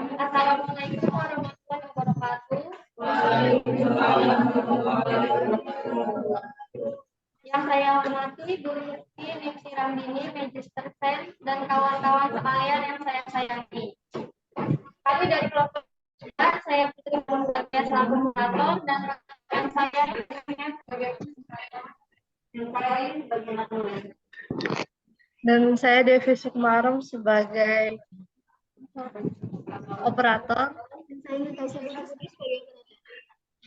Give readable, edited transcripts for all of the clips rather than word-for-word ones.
Assalamualaikum warahmatullahi wabarakatuh. Yang saya hormati Guru Lutfi Nifsi Ramdini, Magister Sains, dan kawan-kawan sekalian yang saya sayangi. Kami dari kelompok 3, saya Putri Muhammad selaku moderator dan rekan saya sebagai dan saya Devi Sukmarum sebagai operator.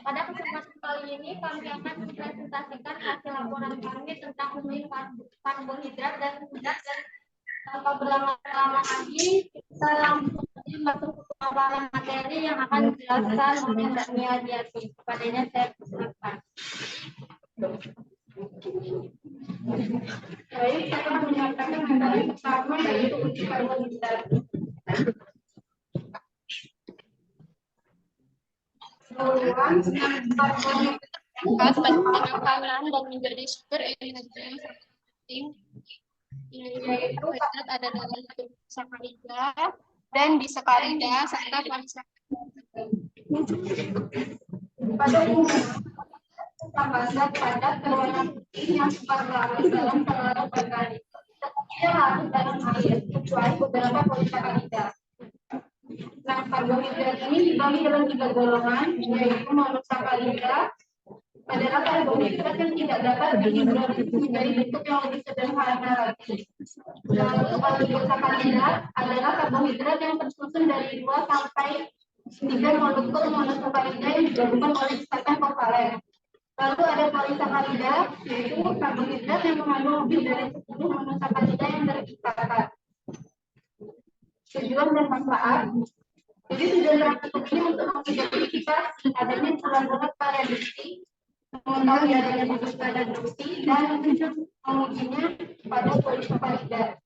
Pada kesempatan kali ini kami akan mempresentasikan hasil laporan kami tentang uji karbohidrat dan tanpa berlama-lama lagi kita langsung masuk ke paparan materi yang akan dijelaskan oleh Mbak Mia Diati. Kepadanya saya persilakan. Baik, saya akan menyampaikan materi pertama yaitu uji karbohidrat. Makanan dan menjadi sumber energi yang sangat penting, yaitu karbohidrat ada dalam bentuk sakarida dan disakarida serta polisakarida. Pada umumnya tambahzat padat berwarna putih yang cepat larut dalam telur organik. Ia larut dalam air kecuali beberapa polisakarida. Nah, karbohidrat ini dibagi dalam 3 golongan, yaitu monosakarida adalah karbohidrat yang tidak dapat dihidrolisis menjadi bentuk yang lebih sederhana lagi. Lalu oligosakarida adalah karbohidrat yang tersusun dari 2 sampai 3 molekul monosakarida yang digabungkan oleh ikatan kovalen. Lalu ada polisakarida, yaitu karbohidrat yang mengandung lebih dari 10 monosakarida yang terikatan. Tujuan dan manfaat. Jadi tujuan praktikum ini untuk mengidentifikasi adanya celah-celah reduksi, mengetahui adanya jenis reduksi, dan mengujinya pada polisakarida.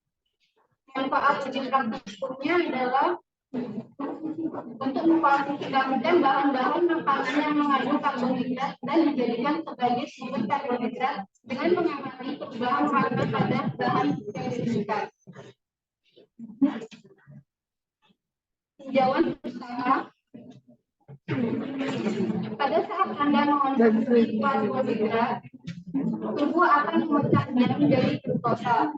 Manfaat uji praktikumnya adalah untuk mengklasifikasikan bahan-bahan makanan yang mengandung karbohidrat dan dijadikan sebagai sumber karbohidrat dengan mengamati perubahan harga pada bahan yang diberikan. Tinjauan pertama, pada saat Anda mengonsumsi karbohidrat, tubuh akan memecahnya menjadi glukosa.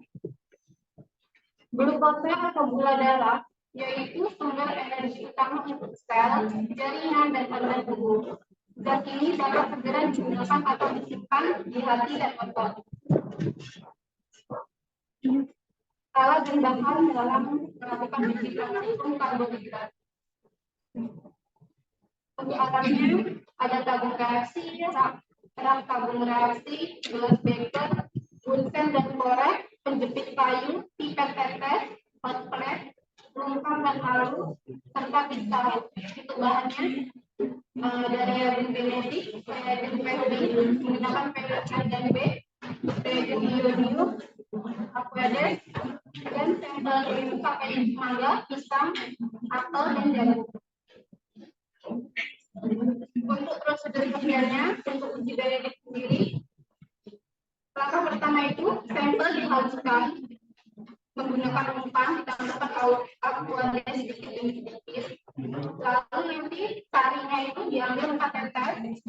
Glukosa atau gula darah yaitu sumber energi utama untuk sel, jaringan, dan organ tubuh. Zat ini dapat segera digunakan atau disimpan di hati dan otot. Alat dan bahan dalam melakukan uji praktikum karbohidrat. Untuk alatnya ada tabung reaksi, rak tabung reaksi, gelas beker, bunsen dan korek, penjepit kayu, pipet tetes, hot plate, lengkap dan halu, serta pisau. Itu bahannya dari reagen genetik, reagen pH menggunakan pH dan B, reagen iodium, aqueous, dan sampel ini pakai mangga, pisang, apel, dan jagung. Untuk prosedur kerjanya, untuk uji genetik sendiri, langkah pertama itu sampel dihaluskan menggunakan umpan, ditambahkan aqueous sedikit demi sedikit. Lalu nanti sarinya itu diambil 4 tetes,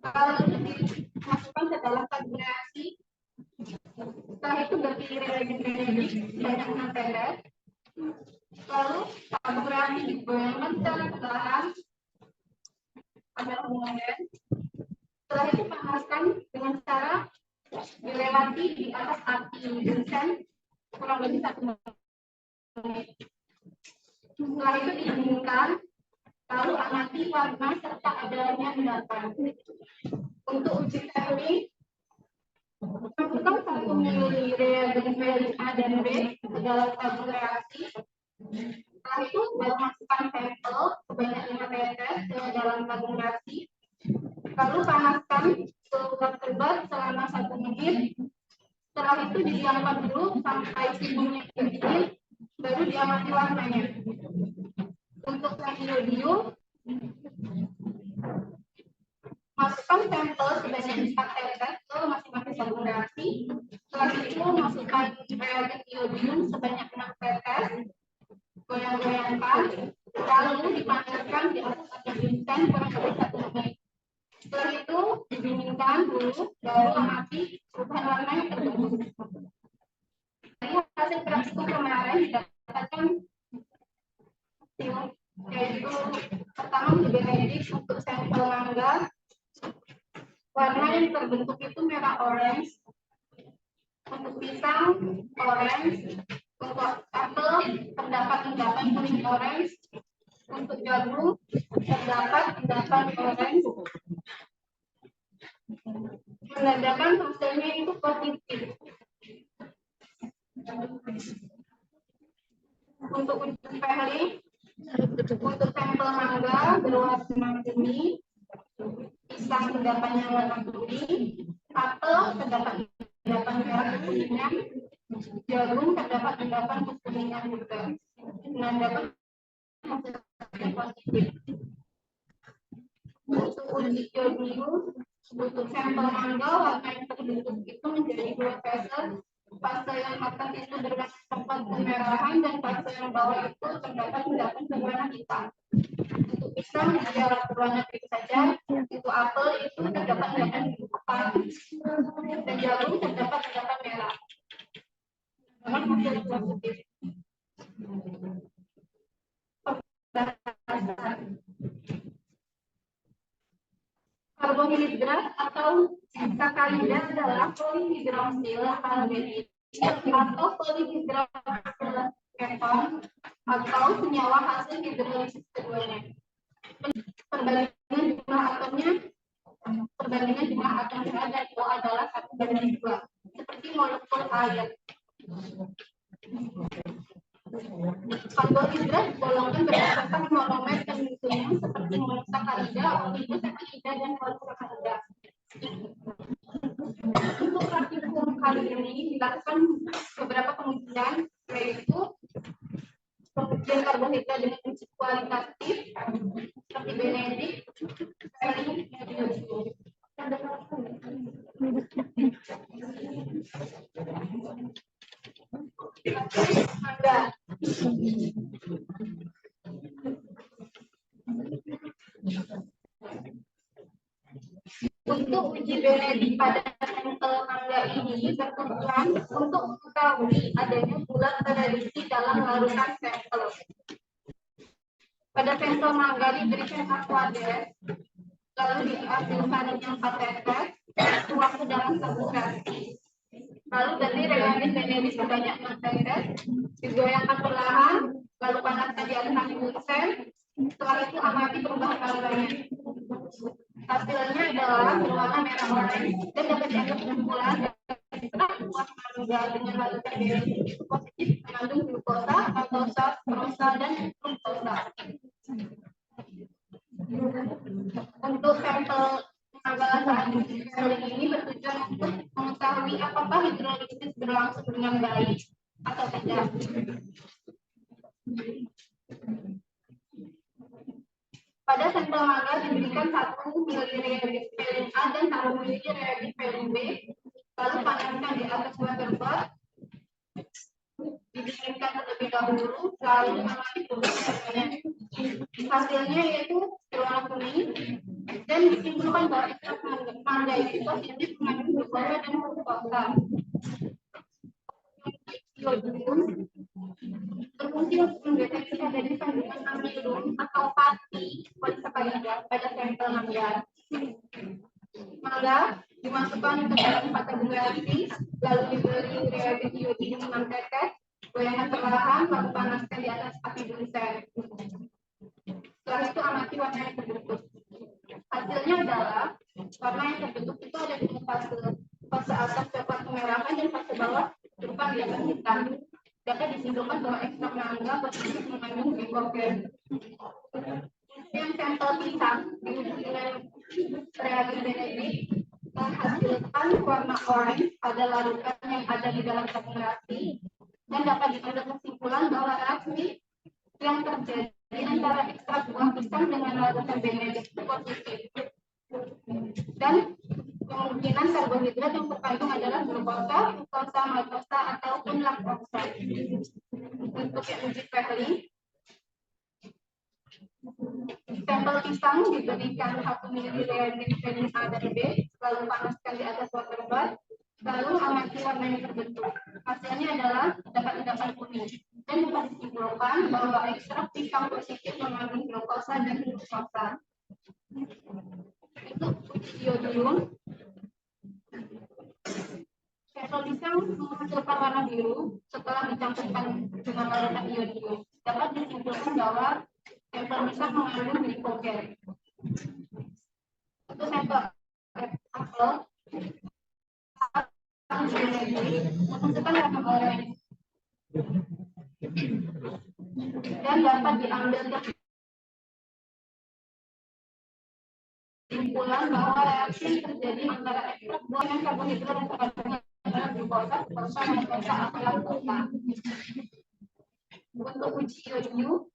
lalu dimasukkan ke dalam tabung reaksi. Setelah itu berpilih reagen genetik sebanyak 6 tetes. Lalu tabung reaksi digoyangkan secara perlahan agar homogen. Setelah itu panaskan dengan cara dilewati di atas api bunsen kurang lebih 1 menit. Setelah itu didinginkan, lalu amati warna serta adanya endapan. Untuk uji termik, Masukkan 1 ml reagen A dan B ke dalam tabung reaksi. Setelah itu baru masukkan sampel sebanyak 5 tetes ke dalam tabung reaksi. Lalu panaskan suhu terbang selama 1 menit. Setelah itu didiamkan dulu sampai suhunya dingin, baru diamati warnanya. Untuk iodium, masukkan sampel sebanyak 4 tetes ke masing-masing tabung reaksi. Setelah itu masukkan reagen iodium sebanyak 6 tetes, goyang-goyangkan, lalu dipanaskan di atas api instan kurang lebih 1 menit. Setelah itu didinginkan dulu, baru amati perubahan warna yang terbentuk. Dari hasil praktikum kemarin didapatkan yaitu pertama uji benedik untuk sampel mangga, warna yang terbentuk itu merah orange, untuk pisang orange, untuk apel terdapat endapan kuning orange, untuk jagung terdapat endapan orange. Menandakan hasilnya itu positif. Untuk uji pairing, untuk sampel mangga berwarna kuning, pisang endapannya warna kuning, apel terdapat endapan merah kekuningan, jagung terdapat endapan kekuningan juga. Menandakan hasil positif. Untuk uji iodium, untuk sampel mangga warna yang terbentuk itu menjadi 2 fase. Fase yang atas itu berwarna coklat kemerahan dan fase yang bawah itu terdapat endapan berwarna hitam. Untuk pisang secara berwarna pink saja, untuk apel itu terdapat endapan hitam dan jagung terdapat endapan merah. Hasil positif. Karbohidrat atau sakarida adalah polihidroksil aldehyde atau polihidroksil keton atau senyawa hasil hidrolisis keduanya. Perbandingan jumlah atomnya dan O adalah 1:2 seperti molekul air. Karbohidrat digolongkan berdasarkan monomer tertentunya seperti monosakarida, oligosakarida, dan polisakarida. Untuk praktikum kali ini dilakukan beberapa pengujian, yaitu pengujian karbohidrat dengan uji kualitatif seperti benedik, pairing, dan iodium. Mangga. Untuk uji benedik pada sampel mangga ini bertujuan untuk mengetahui adanya bulat prediksi dalam larutan sampel. Pada sampel mangga diberikan aquades, lalu diambilkan yang 4 tetes, waktu dalam tabung reaksi. Lalu ganti reagen benedik sebanyak 6 tetes, digoyangkan perlahan, lalu panaskan di atas api instan. Setelah itu amati perubahan warnanya. Hasilnya adalah berwarna merah orange dan dapat dianggap kesimpulan dari buah mangga dengan larutan benedik itu positif mengandung glukosa, maltosa, prosa, dan fruktosa. Untuk sampel mangga saat ini bertujuan untuk mengetahui apakah hidrolisis berlangsung dengan baik atau tidak. Pada sampel mangga diberikan 1 ml reagen A dan 1 ml reagen B, lalu panaskan di atas waterbath, didinginkan terlebih dahulu, lalu amati perubahannya. Hasilnya yaitu berwarna kuning dan disimpulkan bahwa ekstrak mangga itu positif mengandung glukosa dan fruktosa. Iodium berfungsi untuk mendeteksi adanya kandungan amilum atau pati polisakarida pada sampel mangga. Mangga dimasukkan ke dalam 4 tabung reaksi, lalu diberi reagen iodium 6 tetes, goyangan perlahan, lalu panaskan di atas api instan. Setelah itu amati warna yang terbentuk. Hasilnya adalah warna yang terbentuk itu ada 2 fase. Fase atas dan kemerahan dan fase bawah berupa kelihatan hitam. Dapat disimpulkan bahwa ekstrak mangga positif mengandung glikogen. Yang sampel pisang diuji dengan reagen Benedict menghasilkan warna oranye pada larutan yang ada di dalam formulasi dan dapat diambil kesimpulan bahwa reaksi yang terjadi antara ekstrak buah pisang dengan larutan Benedict positif. Dan kemungkinan karbohidrat yang terkandung adalah glukosa, fruktosa, maltosa, ataupun laktosa. Untuk yang uji Fehling, sampel pisang diberikan 1 ml reagen vitamin A dan B, lalu panaskan di atas water bath, lalu amati warna yang terbentuk. Hasilnya adalah dapat endapan kuning dan dapat disimpulkan bahwa ekstrak pisang positif mengandung glukosa dan fruktosa. Itu uji iodium. Sampel pisang menghasilkan warna biru setelah dicampurkan dengan larutan iodium. Dapat disimpulkan bahwa sampel pisang mengandung glikogen. Untuk sampel apel menghasilkan warna oranye dan dapat diambil kesimpulan bahwa reaksi terjadi antara ekstrak buah dengan karbohidrat dan terkandung adalah glukosa, fruktosa, maltosa, atau laktosa. Untuk uji iodium,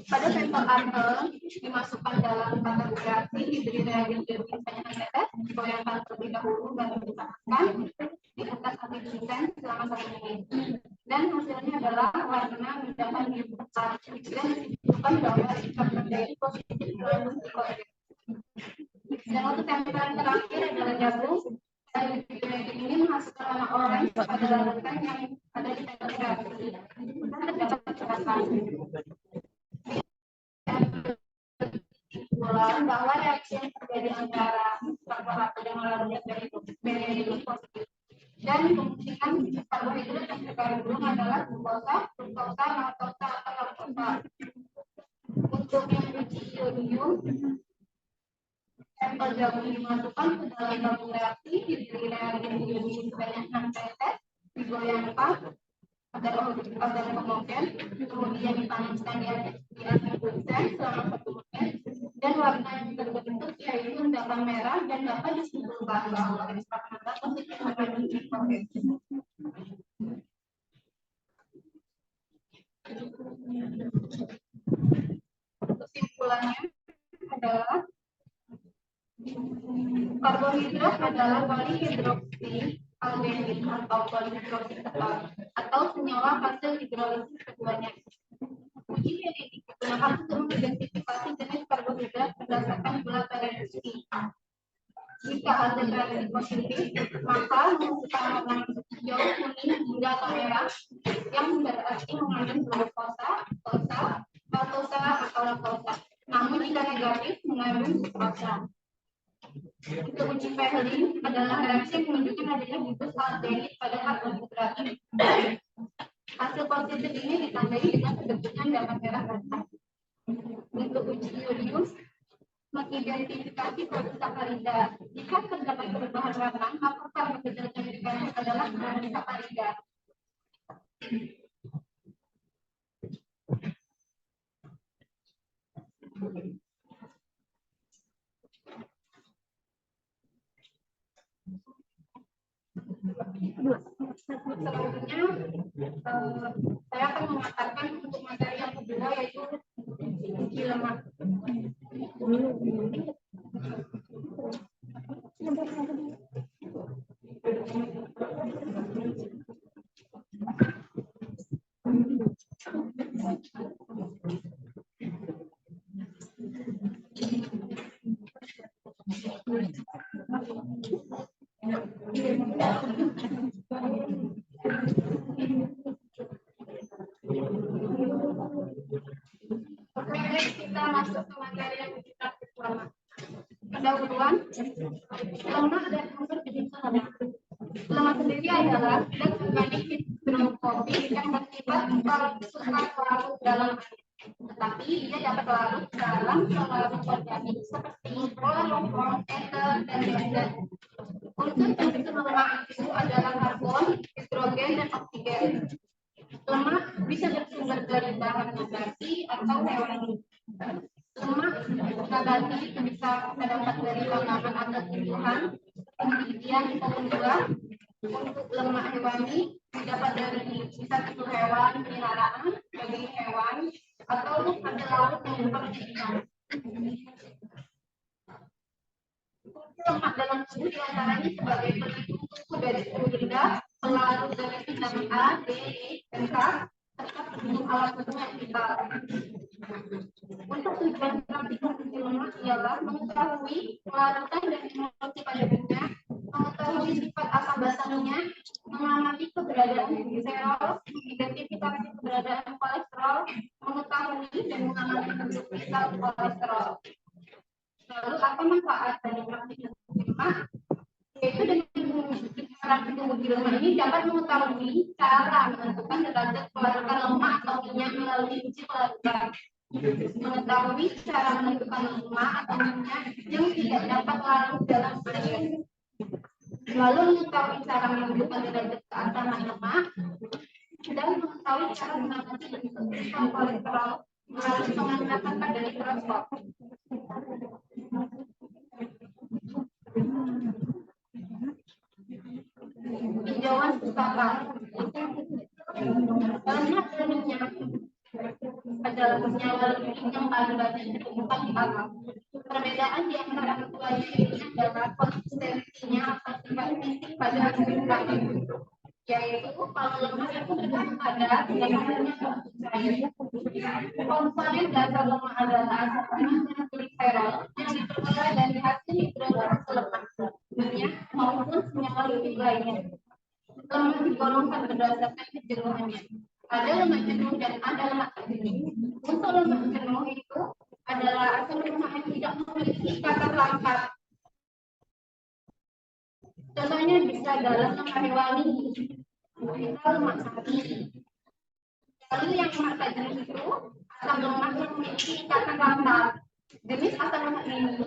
pada sampel apel dimasukkan dalam batang reaksi, diberi reagen iodium sebanyak 6 tetes, digoyangkan terlebih dahulu baru dipanaskan di atas api dingin selama 1 menit. Dan hasilnya adalah warna mendapat biru pekat dan disebutkan bahwa ekstrak terjadi positif mengandung glikogen. Dan untuk sampel yang terakhir adalah jagung. Ini menghasilkan warna oranye pada larutan yang ada di sampel reaksi. Dan terdapat kecerahan. Bahwa reaksi yang terjadi antara karbohidrat dengan larutan Benedict positif. Dan kemungkinan karbohidrat yang terkandung adalah glukosa, fruktosa, maltosa, atau laktosa. Untuk yang uji iodium, sampel jagung dimasukkan ke dalam tabung reaksi, diberi reagen iodium sebanyak 6 tetes, digoyangkan agar homogen, kemudian dipanaskan di atas kusen selama 1 menit, dan warna yang terbentuk yaitu endapan merah dan dapat disimpulkan bahwa ekstrak mangga positif mengandung glikogen. Kesimpulannya adalah karbohidrat adalah polihidroksi aldehyid atau polihidroksi ketat atau senyawa hasil hidrolisis keduanya. Uji genetik digunakan untuk mengidentifikasi jenis karbohidrat berdasarkan gula reduksi. Jika hasil reaksi positif, maka menghasilkan warna hijau, kuning, hingga atau merah yang berarti mengandung glukosa, fruktosa, maltosa, atau laktosa. Namun jika negatif mengandung glukosa. Untuk uji Fehling adalah reaksi yang menunjukkan adanya gugus aldehyid pada karbohidrat. Hasil positif ini ditandai dengan terbentuknya endapan merah basah. Untuk uji iodium, mengidentifikasi produk sakarida. Jika terdapat perubahan warna, maka karbohidrat yang dikandung adalah sakarida. Selanjutnya, saya akan mengatakan untuk materi yang kedua yaitu uji lemak. Kita masuk ke materi yang kita pertama. Pendahuluan, lemak dan unsur jenis lemak. Lemak sendiri adalah zat organik hidrofobik yang bersifat suka larut dalam air. Tetapi ia dapat larut dalam larut organik seperti kloroform, ether, dan benzen. Unsur pensusun lemak itu adalah karbon, hidrogen, dan oksigen. Lemak bisa bersumber dari bahan nabati atau hewani. Lemak nabati itu bisa terdapat dari tanaman atau tumbuhan, kemudian tumbuhan. Untuk lemak hewani didapat dari bisa itu hewan peliharaan, daging hewan, atau hasil laut yang seperti ikan. Lemak dalam tubuh diantaranya sebagai pelindung tubuh dari suhu rendah, pelarut dari vitamin A, D, E, dan K, serta pelindung alat tubuh yang vital. Untuk tujuan praktik konsumsi lemak ialah mengetahui pelarutan dan emulsi pada minyak, mengetahui sifat asam basahnya, mengamati keberadaan gliserol, mengidentifikasi keberadaan kolesterol, mengetahui dan mengamati bentuk kristal kolesterol. Lalu apa manfaat dari praktik konsumsi lemak? Yaitu dengan praktik konsumsi lemak ini dapat mengetahui cara menentukan derajat pelarutan lemak atau minyak melalui uji pelarutan. Mengetahui cara menentukan lemak atau minyak yang tidak dapat larut dalam air. Lalu mengetahui cara menentukan derajat keasaman lemak dan mengetahui cara mengamati bentuk kristal kolesterol melalui pengangkatan pada mikroskop. Tinjauan pustaka. Lemak dan minyak adalah senyawa lipid yang paling banyak ditemukan di alam. Perbedaan di antara keduanya ini adalah konsistensinya atau sifat fisik pada kehidupannya, yaitu kalau lemak itu berat padat dan hasilnya cair. Komponen dasar lemak adalah asam amino dan gliserol yang diperoleh dari hasil hidrolase lemak, minyak maupun senyawa lipid lainnya. Lemak digolongkan berdasarkan kejenuhannya. Ada lemak jenuh dan ada lemak tak jenuh. Untuk lemak jenuh itu adalah asam lemak yang tidak memiliki ikatan langkat. Contohnya bisa adalah lemak hewani, bisa lemak sapi. Lalu yang lemak tak jenuh itu asam lemak yang memiliki ikatan langkat. Jenis asam lemak ini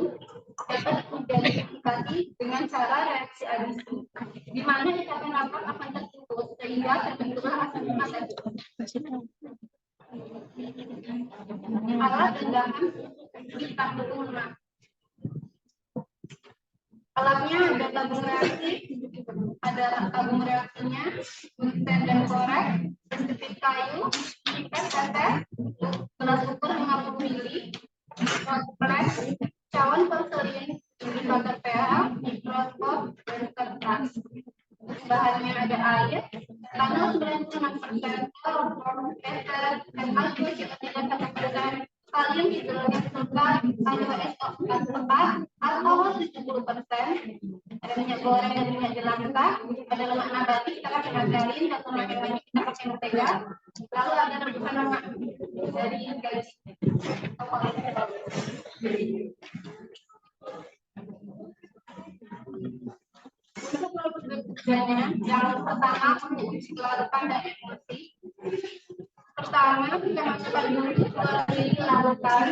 dapat diidentifikasi dengan cara reaksi adisi, di mana ikatan langkat akan terputus sehingga terbentuklah asam lemak tak jenuh. Alat rendahan bintang tabung lemak. Alatnya ada tabung reaksi, ada tabung reaksinya, gluten dan korek, sedikit kayu, pipet tetes, gelas ukur 50 ml, flash, cawan porselin, indikator pH, mikroskop, dan kertas. Bahannya ada air, tanah 96%, kloroform, ester, dan alkohol sekitar 1%, kalium hidrogen sekat, H2SO 4, alkohol 70%, ada minyak goreng dan minyak jelantah, ada lemak nabati kita pakai margarin, dan lemak hewani kita pakai mentega, lalu ada rebusan lemak dari gaji atau kolesterol. Untuk produk kerjanya, yang pertama menguji larutan dan emulsi. Pertama, kita masukkan dulu 2 ml larutan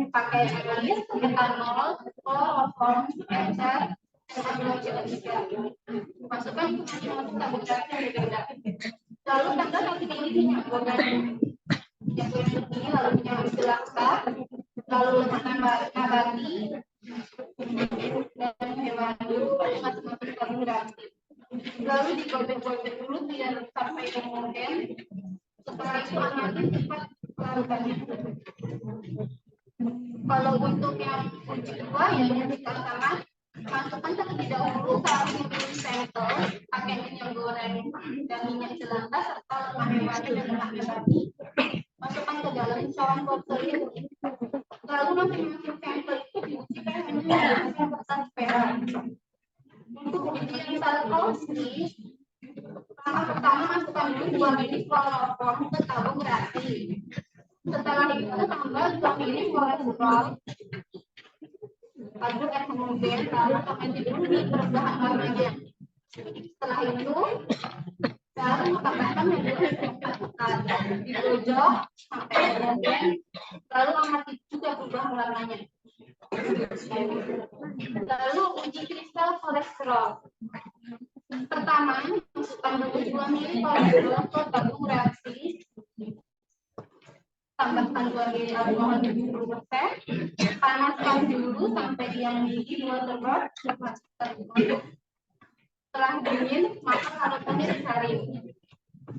pakai air, etanol, kloroform, ester, dan H2CO3. Masukkan ke tabung reaksi yang berbeda. Lalu tambah 1 ml minyak goreng. Minyak goreng ini lalu minyak jelantah, lalu lemak nabati, dan hewani, masing-masing tabung reaksi. Lalu digodok-godok dulu biar sampai homogen. Setelah itu amati sifat larutannya. Kalau untuk yang uji kedua yang pertama, masukkan terlebih dahulu saring sampel pakai minyak goreng dan minyak jelantah serta lemak hewani dan lemak nabati. Masukkan ke dalam cawan porselin. Lalu masing-masing sampel itu diuji pH-nya dengan kertas pH. Untuk uji yang salkausi, pertama masukkan dulu 2 ml kloroform ke tabung reaksi. Setelah itu tambah 2 ml kolesterol. Aduk air homogen, lalu amati dulu di perubahan warnanya. Setelah itu, baru tambahkan digojok sampai homogen, lalu amati juga perubahan warnanya. Lalu uji kristal kolesterol. Pertama, masukkan dulu 2 ml kolesterol ke tabung reaksi. Tambahkan 2 ml alkohol 70%. Panaskan dulu sampai dia mendidih 2 telur. Setelah dingin, maka larutannya disaring.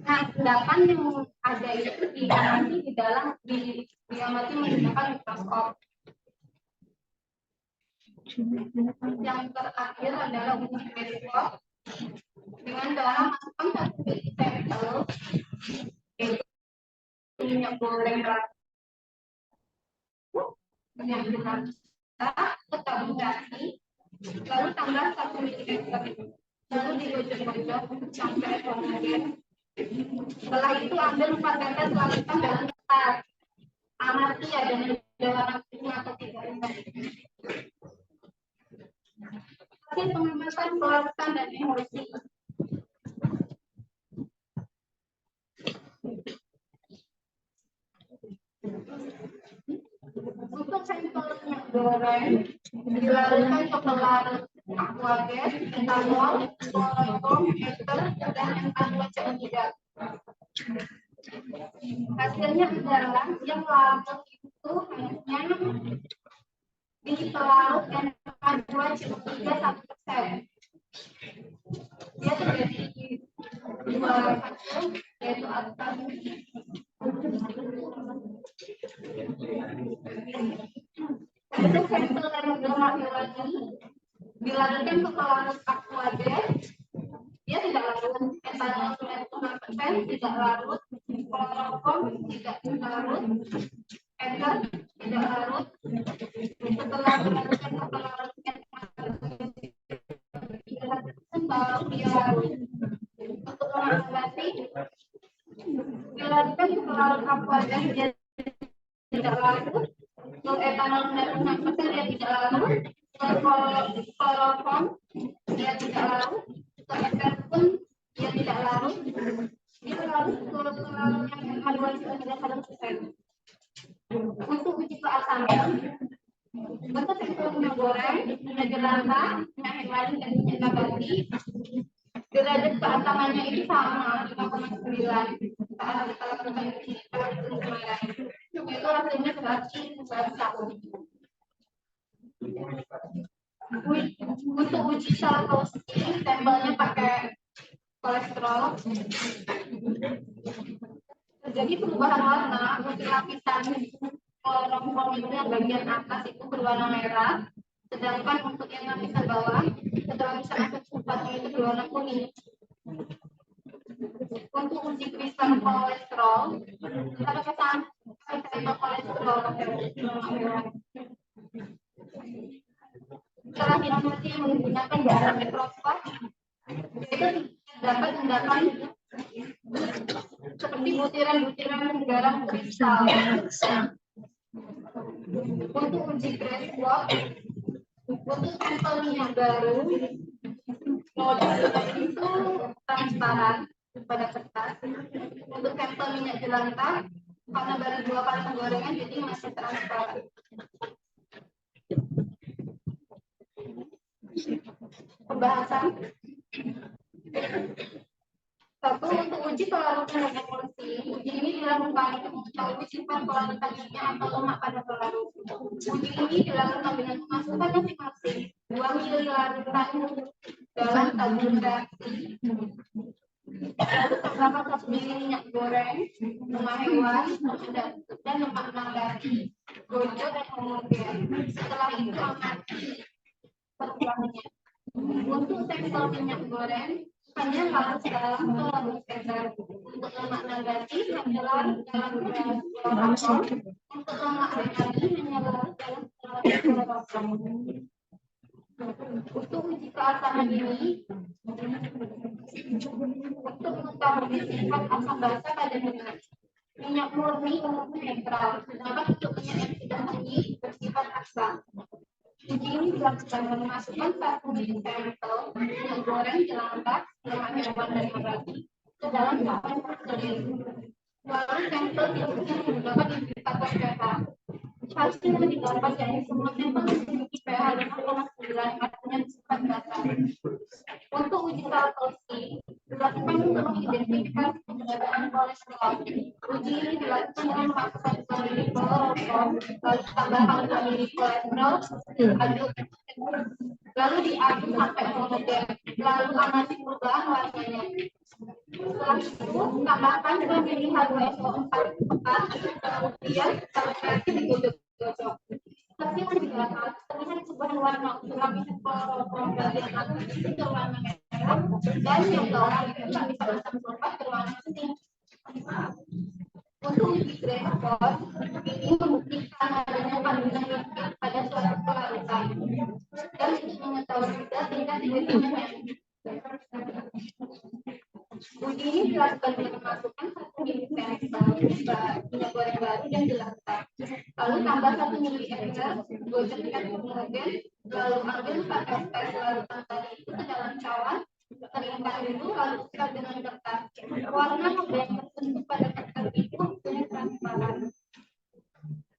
Nah, endapan yang ada itu diamati di dalam diamati menggunakan mikroskop. Yang terakhir adalah uji mikroskop dengan cara masukkan 1 ml sampel yaitu minyak goreng yang kita ke tabung reaksi, lalu tambah 1 ml, lalu digocok-gocok sampai homogen. Setelah itu ambil 4 tetes lakukan dalam ketat. Amati adanya warna kuning atau tidak. Hasil pengamatan pelaratan dan emosi. Untuk sampel minyak goreng dilarutkan ke pelarut aquagas, etanol, kloroform, ester, dan etanol CO3. Hasilnya adalah yang larut itu hanya di pelarut N2CO3 1%. Dia terjadi di 2 fase, yaitu alfa. Untuk sampel yang lagi dilarutkan ke pelarut aquagas, dia tidak larut, etanol 96% tidak larut, kloroform tidak larut, ester tidak larut. Setelah dilarutkan ke pelarut baru dia larut. Untuk mengatasi dilarutkan ke pelarut aquagas dia tidak larut, untuk etanol 96% dia tidak larut, kloroform dia tidak larut, untuk ester pun dia tidak larut, dia larut ke pelarut yang N2CO3 1%. Untuk uji keasaman, bentuk sampel minyak goreng, minyak jelantah, minyak hewani, dan minyak nabati, derajat keasamannya itu sama 5,9 saat kita lakukan uji kemarin. Itu hasilnya berarti untuk uji saltosi, sampelnya pakai kolesterol. Terjadi perubahan warna untuk lapisan kloroform itu yang bagian atas itu berwarna merah, sedangkan untuk yang lapisan bawah setelah bisa efek sulfatnya itu berwarna kuning. Untuk uji kristal kolesterol, kita pakai sampel kolesterol setelah diamati menggunakan cara mikroskop, itu dapat endapan seperti butiran-butiran garam kristal. Untuk uji grasswalk, untuk sampel minyak baru, modulnya itu transparan pada kertas. Untuk sampel minyak jelantah, karena baru 2 kali penggorengan, jadi masih transparan. Pembahasan. 1. Untuk uji pelarutan dan emulsi, uji ini dilakukan untuk mengetahui sifat pelarutan minyak atau lemak pada pelarut. Uji ini dilakukan dengan memasukkan masing-masing 2 ml larutan dalam tabung reaksi. Lalu terdapat 1 ml minyak goreng, lemak hewan, dan lemak nabati, gojok dan homogen. Setelah itu amati perkembangannya. Untuk sampel minyak goreng hanya larut dalam pelarut ester. Untuk lemak nabati hanya larut dalam pelarut kloroform. Untuk lemak hewani hanya larut dalam pelarut kloroform. Untuk uji keasaman ini, untuk mengetahui sifat asam basa pada minyak murni umumnya netral, sedangkan untuk minyak yang tidak murni bersifat asam. Uji ini dilakukan memasukkan 1 ml sampel minyak goreng jelantah, lemak hewan dan nabati ke dalam tabung sterilin. Lalu sampel diuji menggunakan indikator pH. hasil yang didapat dari semua sampel memiliki pH 5,9, artinya bersifat datar. Untuk uji saltosi dilakukan untuk mengidentifikasi keberadaan kolesterol. Uji ini dilakukan dengan memasukkan 2 mili kloroform, lalu tambahkan 2 mili kolesterol, lalu diaduk sampai homogen, lalu amati perubahan warnanya. Setelah itu, tambahkan 2 mili H2SO4 pekat, kemudian fermentasi digodok-godok. Hasil yang didapat terlihat sebuah warna lapisan kloroform bagian atas itu berwarna merah dan yang bawah itu lapisan asam berwarna kuning. Untuk uji Gray-Score, ini membuktikan adanya kandungan lipid pada suatu kelarutan dan untuk mengetahui juga tingkat kebutuhannya. Uji ini dilakukan dengan memasukkan 1 mili minyak goreng baru dan dilantar. Lalu tambah 1 mili ember, gosokkan homogen, lalu ambil 4 SPS larutan tadi itu ke dalam cawan, keringkan dulu, lalu sikat dengan kertas. Warna yang terbentuk pada kertas itu kuning transparan.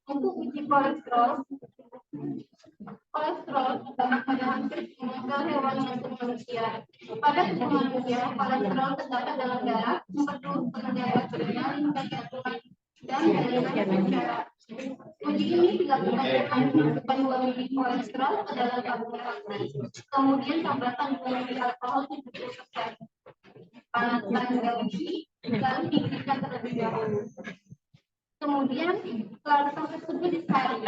Untuk uji kolesterol terdapat pada hampir semua sel hewan maupun manusia. Pada tubuh manusia, kolesterol terdapat dalam darah, seperti pengendara adrenal, jantung, dan jaringan darah. Uji ini dilakukan dengan memasukkan 2 mili kolesterol ke dalam tabung laktat, kemudian tambahkan 2 mili alkohol 70%. Panaskan hingga mendidih, lalu didihkan terlebih dahulu. Kemudian larutan tersebut disaring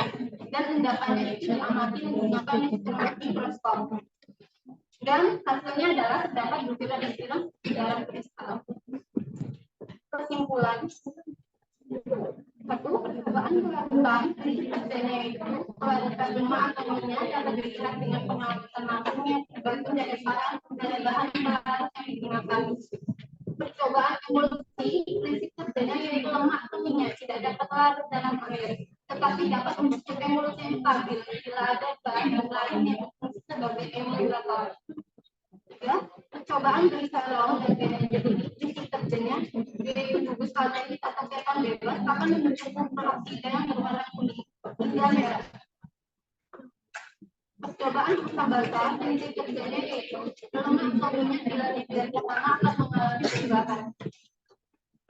dan endapannya itu diamati menggunakan instrumen mikroskop. Dan hasilnya adalah terdapat butiran detiran di dalam kristal. Kesimpulan. 1. Percobaan melakukan hasilnya itu keladatan lemak atau minyak dapat dilihat dengan pengamatan langsung yang tergantung dari bahan yang digunakan. Percobaan emulsi prinsip kerjanya yaitu lemak atau minyak tidak dapat larut dalam air, tetapi dapat membentuk emulsi yang stabil bila ada bahan lain yang berfungsi sebagai emulgator. Ya, percobaan gliserol dan benzoil prinsip kerjanya yaitu gugus aldehid atau ketan bebas akan membentuk peroksida yang berwarna kuning hingga merah. Percobaan asam basa prinsip kerjanya yaitu lemak atau minyak bila dibiarkan lama akan mengalami perubahan.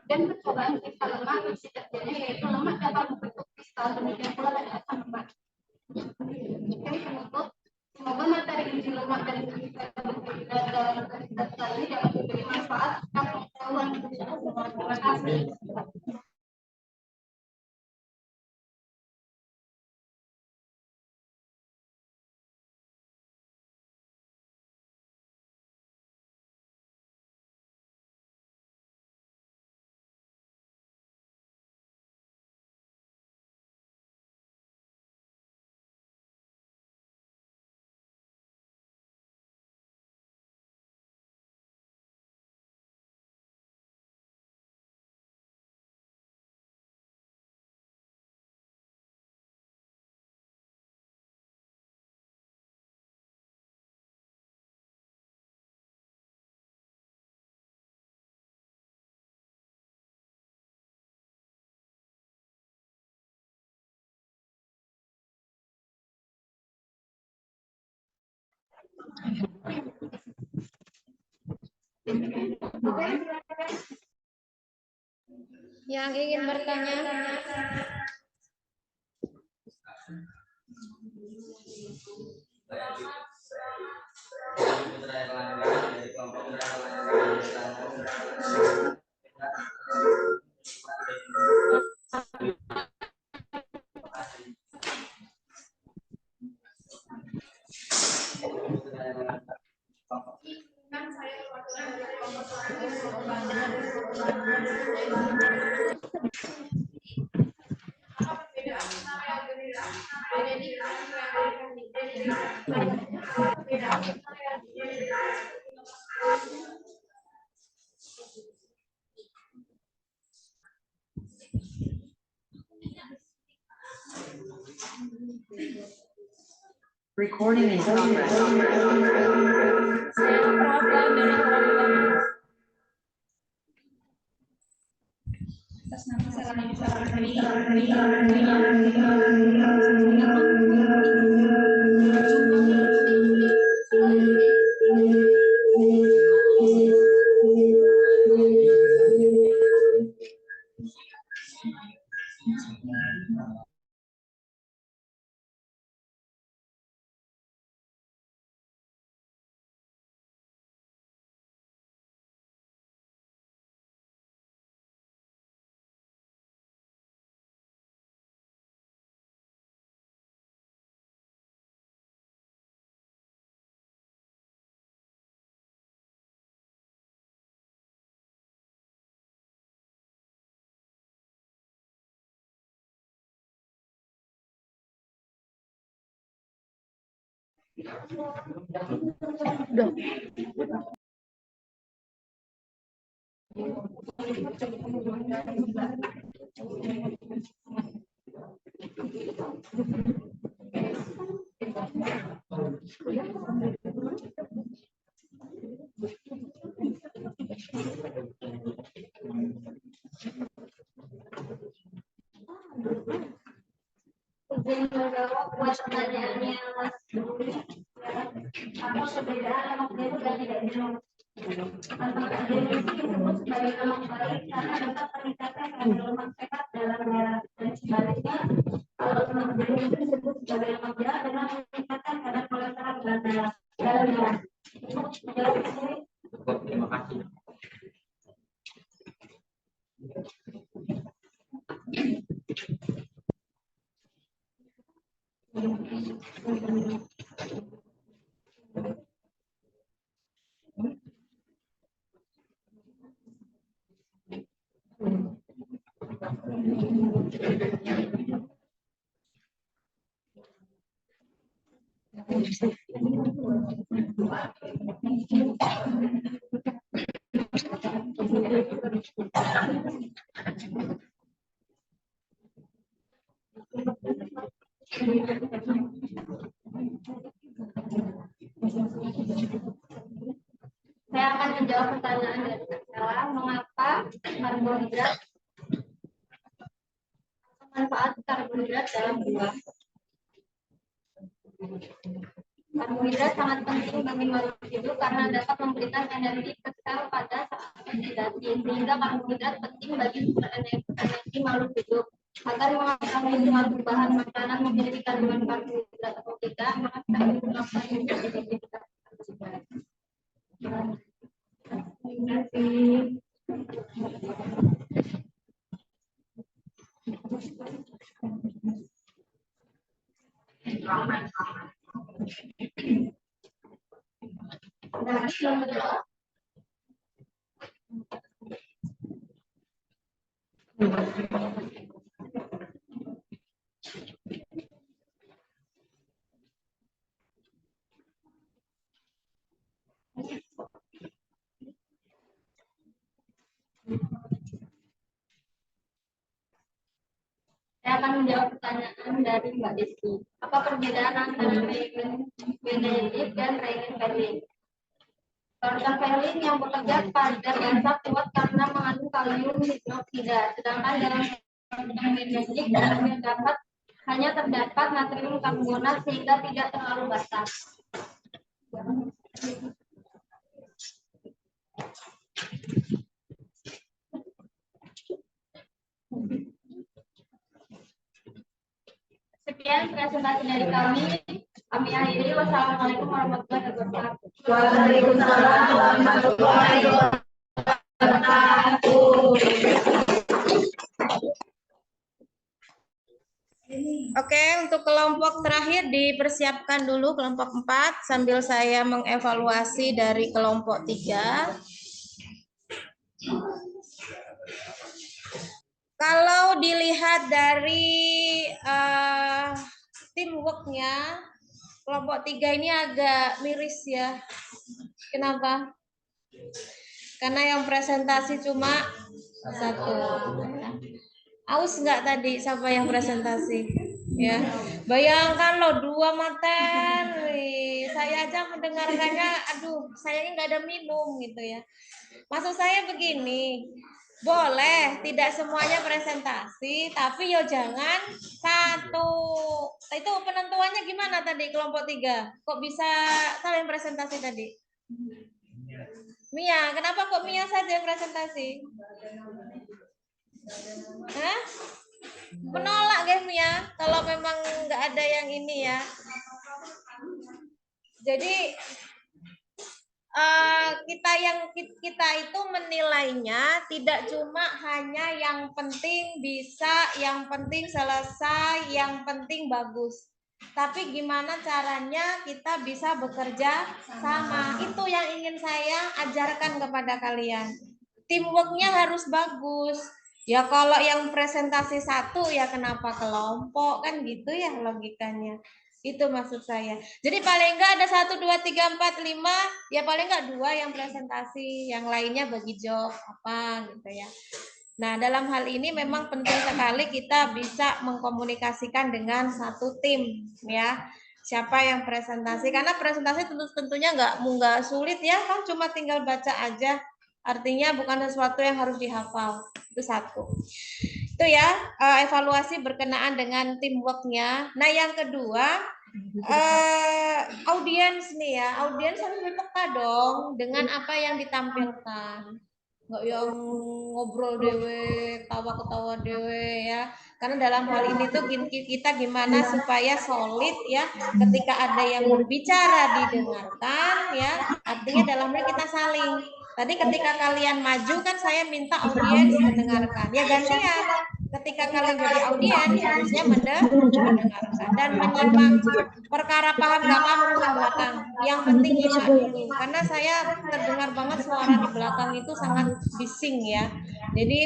Dan percobaan kristal lemak prinsip kerjanya yaitu lemak dapat membentuk kristal demikian pula pada asam lemak. Oke, penutup. Semoga materi uji lemak dan kristal dalam kristal ini dapat memberi manfaat dan pengetahuan. Terima kasih. Yang ingin bertanya? Recording in progress. Udah. Izin menjawab buat pertanyaannya Mas Dwi. Apa perbedaan nama baik dan tidak jenuh? Apakah definisi disebut sebagai nama baik karena dapat meningkatkan kadar lemak sehat dalam darah dan sebaliknya kalau lemak jenuh itu disebut sebagai lemak jahat dengan meningkatkan kadar kolesterol dalam darah. Menjawab sendiri. Terima kasih. Saya akan menjawab pertanyaan dari Kak, mengapa karbohidrat manfaat karbohidrat dalam buah. Karbohidrat sangat penting bagi makhluk hidup karena dapat memberikan energi ke sel pada saat dehidrasi, sehingga karbohidrat penting bagi sumber energi makhluk hidup. Agar mengetahui suatu bahan makanan memiliki kandungan karbohidrat atau tidak, maka kita harus melakukan identifikasi. Terima kasih. Saya akan menjawab pertanyaan dari Mbak Desi. Apa perbedaan antara Regen Benedict dan Regen Ferlin? Regen Ferlin yang bekerja pada dasar kuat karena mengandung kalium hidroksida, sedangkan dalam Regen Benedict hanya terdapat natrium karbonat sehingga tidak terlalu basah. Sekian presentasi dari kami. Kami akhiri. Wassalamualaikum warahmatullahi wabarakatuh. Waalaikumsalam warahmatullahi wabarakatuh. Oke, untuk kelompok terakhir dipersiapkan dulu kelompok 4 sambil saya mengevaluasi dari kelompok 3. Kalau dilihat dari teamworknya, kelompok 3 ini agak miris ya. Kenapa? Karena yang presentasi cuma 1. Aus nggak tadi siapa yang presentasi? Ya, bayangkan loh 2 materi. Saya aja mendengarkannya, aduh, saya ini nggak ada minum gitu ya. Maksud saya begini, Boleh, tidak semuanya presentasi, tapi yo jangan satu. Itu penentuannya gimana tadi kelompok 3? Kok bisa kalian presentasi tadi? Mia, kenapa kok Mia saja yang presentasi? Hah? Menolak guys Mia, kalau memang nggak ada yang ini ya. Jadi kita itu menilainya tidak cuma hanya yang penting bisa, yang penting selesai, yang penting bagus. Tapi gimana caranya kita bisa bekerja sama. Itu yang ingin saya ajarkan kepada kalian. Teamworknya harus bagus. Ya kalau yang presentasi satu ya kenapa kelompok kan gitu ya logikanya. Itu maksud saya. Jadi paling enggak ada 1, 2, 3, 4, 5, ya paling enggak 2 yang presentasi, yang lainnya bagi job apa gitu ya. Nah, dalam hal ini memang penting sekali kita bisa mengkomunikasikan dengan satu tim ya. Siapa yang presentasi? Karena presentasi tentunya nggak sulit ya, kan cuma tinggal baca aja. Artinya bukan sesuatu yang harus dihafal. Itu satu. Itu ya, evaluasi berkenaan dengan teamwork-nya. Nah, yang kedua, audiens nih ya. Audiens harus peka dong dengan apa yang ditampilkan. Nggak yang ngobrol dewe, ketawa-ketawa dewe ya. Karena dalam hal ini tuh kita gimana supaya solid ya. Ketika ada yang berbicara didengarkan ya. Artinya dalam hal kita saling. Tadi ketika kalian maju kan saya minta audiens mendengarkan. Ya gantian. Ketika kalian jadi audiens harusnya mendengarkan dan menyimak. Perkara paham nggak paham urusan belakang. Yang penting nyimak dulu. Karena saya terdengar banget suara di belakang itu sangat bising ya. Jadi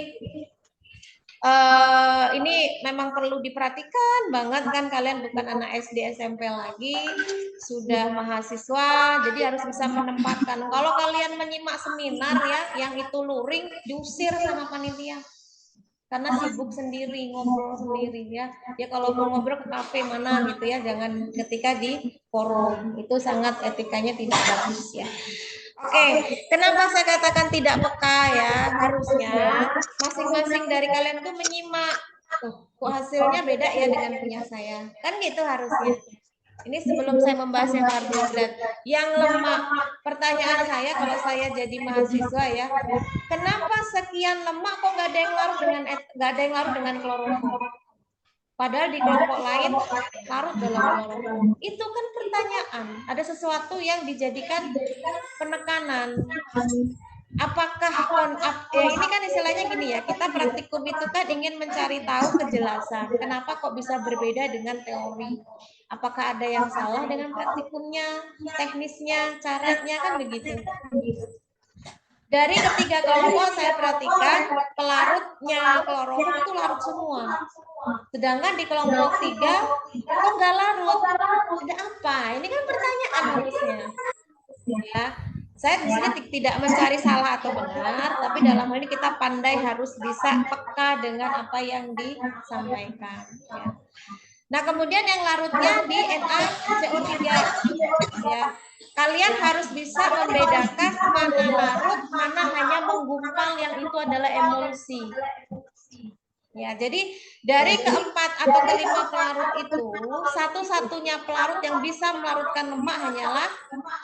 ini memang perlu diperhatikan banget kan, kalian bukan anak SD SMP lagi, sudah mahasiswa, jadi harus bisa menempatkan. Kalau kalian menyimak seminar ya, yang itu luring, diusir sama panitia. Karena sibuk sendiri, ngobrol sendiri ya. Ya kalau mau ngobrol ke kafe mana gitu ya, jangan ketika di forum. Itu sangat etikanya tidak bagus ya. Oke, kenapa saya katakan tidak peka ya? Harusnya masing-masing dari kalian tuh menyimak. Tuh, kok hasilnya beda ya dengan punya saya. Kan gitu harusnya. Ini sebelum saya membahas yang karbohidrat, yang lemak. Pertanyaan saya kalau saya jadi mahasiswa ya, kenapa sekian lemak kok nggak ada yang larut dengan klorofil? Padahal di kelompok lain larut dalam klorofil. Itu kan pertanyaan. Ada sesuatu yang dijadikan penekanan. Apakah ini kan istilahnya gini ya, kita praktikum itu kan ingin mencari tahu kejelasan. Kenapa kok bisa berbeda dengan teori? Apakah ada yang salah dengan praktikumnya, teknisnya, caranya kan begitu. Dari ketiga kelompok saya perhatikan pelarutnya klorofil itu larut semua. Sedangkan di kelompok 3 kok nggak larut? Ada apa? Ini kan pertanyaan harusnya. Ya. Saya di sini tidak mencari salah atau benar, tapi dalam hal ini kita pandai harus bisa peka dengan apa yang disampaikan. Ya. Nah, kemudian yang larutnya di NaCO3 ya. Kalian harus bisa membedakan mana larut, mana hanya menggumpal, yang itu adalah emulsi. Ya, jadi dari keempat atau kelima pelarut itu, satu-satunya pelarut yang bisa melarutkan lemak hanyalah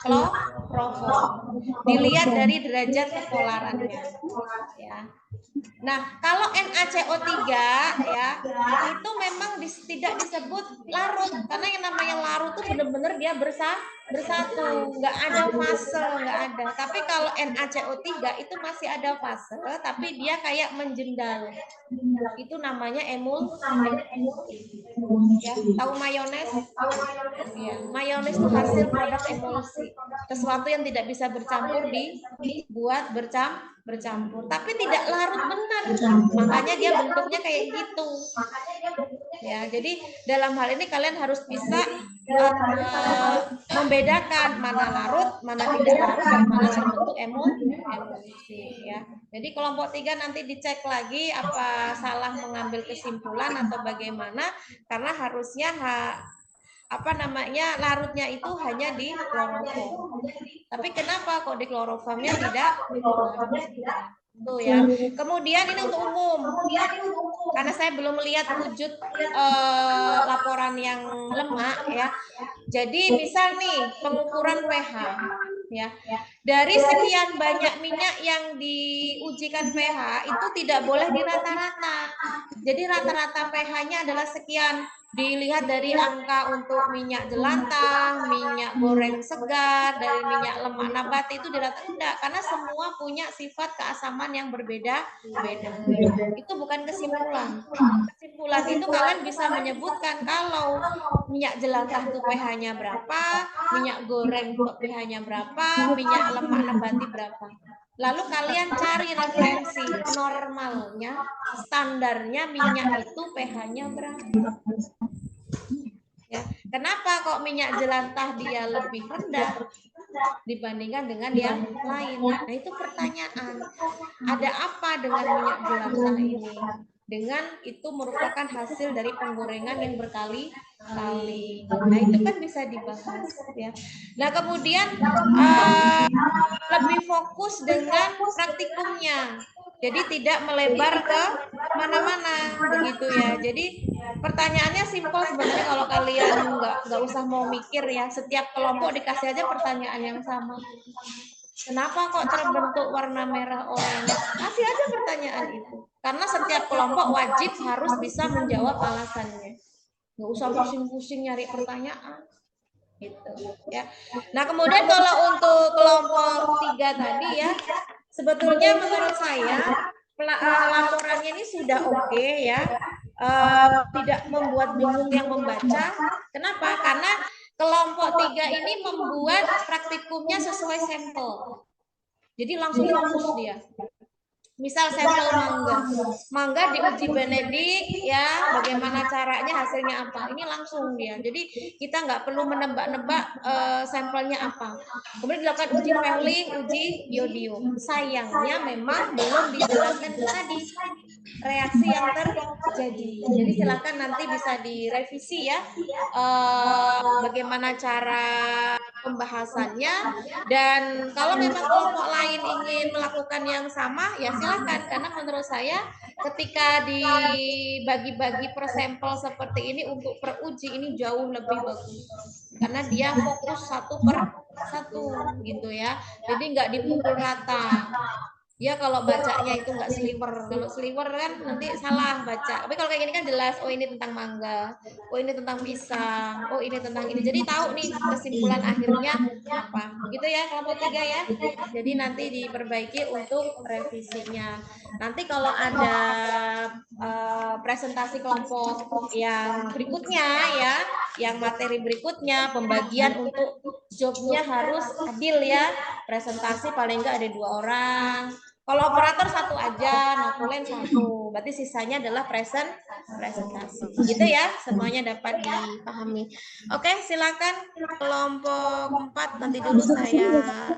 klorofil. Dilihat dari derajat kepolarannya. Ya. Nah, kalau NaCO3 ya, itu memang tidak disebut larut, karena yang namanya larut itu benar-benar dia bersatu, nggak ada fase, nggak ada. Tapi kalau NaCO3 itu masih ada fase, tapi dia kayak menjendal. Itu namanya emulsi. Ya, tahu mayones? Ya, mayones itu hasil produk emulsi. Sesuatu yang tidak bisa bercampur dibuat bercampur, tapi tidak larut benar. Makanya dia bentuknya kayak gitu. Ya, jadi dalam hal ini kalian harus bisa membedakan mana larut, mana tidak larut, dan mana terbentuk emulsi. Ya. Jadi kelompok 3 nanti dicek lagi apa salah mengambil kesimpulan atau bagaimana, karena harusnya larutnya itu hanya di klorofil. Tapi kenapa kok di klorofilnya tidak? Tuh ya. Kemudian ini untuk umum. Karena saya belum melihat wujud laporan yang lemak ya. Jadi misal nih pengukuran pH ya. Dari sekian banyak minyak yang diujikan pH itu tidak boleh dirata-rata. Jadi rata-rata pH-nya adalah sekian. Dilihat dari angka untuk minyak jelantah, minyak goreng segar, dari minyak lemak nabati itu dirata enggak, karena semua punya sifat keasaman yang berbeda-beda. Itu bukan kesimpulan. Kesimpulan itu kalian bisa menyebutkan kalau minyak jelantah itu pH-nya berapa, minyak goreng pH-nya berapa, minyak lemak nabati berapa. Lalu kalian cari referensi normalnya, standarnya minyak itu pH-nya berapa. Ya, kenapa kok minyak jelantah dia lebih rendah dibandingkan dengan yang lain? Nah, itu pertanyaan. Ada apa dengan minyak jelantah ini? Dengan itu merupakan hasil dari penggorengan yang berkali-kali. Nah, itu kan bisa dibahas ya. Nah, kemudian lebih fokus dengan praktikumnya. Jadi tidak melebar ke mana-mana begitu ya. Jadi pertanyaannya simpel sebenarnya, kalau kalian nggak usah mau mikir ya. Setiap kelompok dikasih aja pertanyaan yang sama. Kenapa kok terbentuk warna merah oranye? Kasih aja pertanyaan itu. Karena setiap kelompok wajib harus bisa menjawab alasannya. Nggak usah pusing-pusing nyari pertanyaan. Gitu ya. Nah, kemudian kalau untuk kelompok 3 tadi ya, sebetulnya menurut saya laporannya ini sudah oke ya. Tidak membuat bingung yang membaca. Kenapa? Karena kelompok 3 ini membuat praktikumnya sesuai sampel. Jadi langsung fokus dia. Misal sampel mangga diuji Benedik ya, bagaimana caranya, hasilnya apa, ini langsung dia. Jadi kita nggak perlu menebak-nebak sampelnya apa. Kemudian dilakukan uji Fehling, uji iodium. Sayangnya memang belum dijelaskan tadi reaksi yang terjadi. Jadi silakan nanti bisa direvisi ya, bagaimana cara pembahasannya, dan kalau memang kelompok lain ingin melakukan yang sama ya silakan, karena menurut saya ketika dibagi-bagi per sampel seperti ini untuk per uji ini jauh lebih bagus, karena dia fokus satu per satu gitu ya, jadi nggak dipukul rata. Ya kalau bacanya itu nggak sliver, kalau sliver kan nanti salah baca. Tapi kalau kayak gini kan jelas, oh ini tentang mangga, oh ini tentang pisang, oh ini tentang ini. Jadi tahu nih kesimpulan akhirnya apa. Gitu ya kelompok 3 ya. Jadi nanti diperbaiki untuk revisinya. Nanti kalau ada presentasi kelompok yang berikutnya ya, yang materi berikutnya, pembagian untuk jobnya harus adil ya. Presentasi paling nggak ada 2 orang. Kalau operator 1 aja, notulen 1. Berarti sisanya adalah presentasi. Gitu ya, semuanya dapat dipahami. Oke, silakan kelompok 4 nanti dulu saya